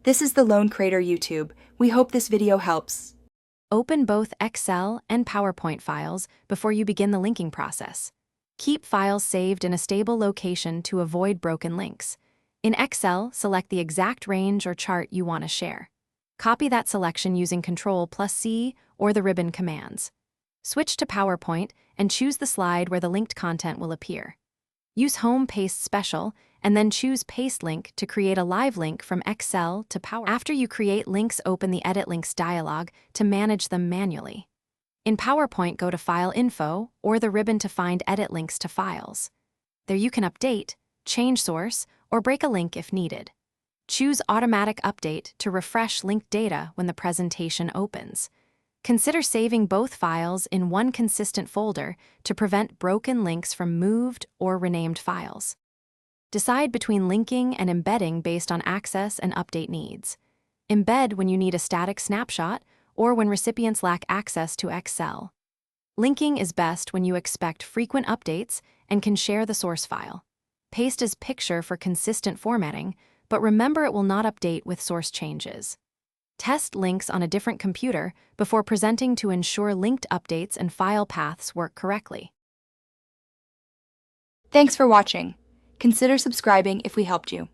This is the Lone Creator YouTube. We hope this video helps. Open both Excel and PowerPoint files before you begin the linking process. Keep files saved in a stable location to avoid broken links. In Excel, select the exact range or chart you want to share. Copy that selection using Ctrl+C or the ribbon commands. Switch to PowerPoint and choose the slide where the linked content will appear. Use Home Paste Special and then choose Paste Link to create a live link from Excel to PowerPoint. After you create links, open the Edit Links dialog to manage them manually. In PowerPoint, go to File Info or the ribbon to find Edit Links to Files. There you can update, change source, or break a link if needed. Choose Automatic Update to refresh linked data when the presentation opens. Consider saving both files in one consistent folder to prevent broken links from moved or renamed files. Decide between linking and embedding based on access and update needs. Embed when you need a static snapshot or when recipients lack access to Excel. Linking is best when you expect frequent updates and can share the source file. Paste as picture for consistent formatting, but remember it will not update with source changes. Test links on a different computer before presenting to ensure linked updates and file paths work correctly. Thanks for watching. Consider subscribing if we helped you.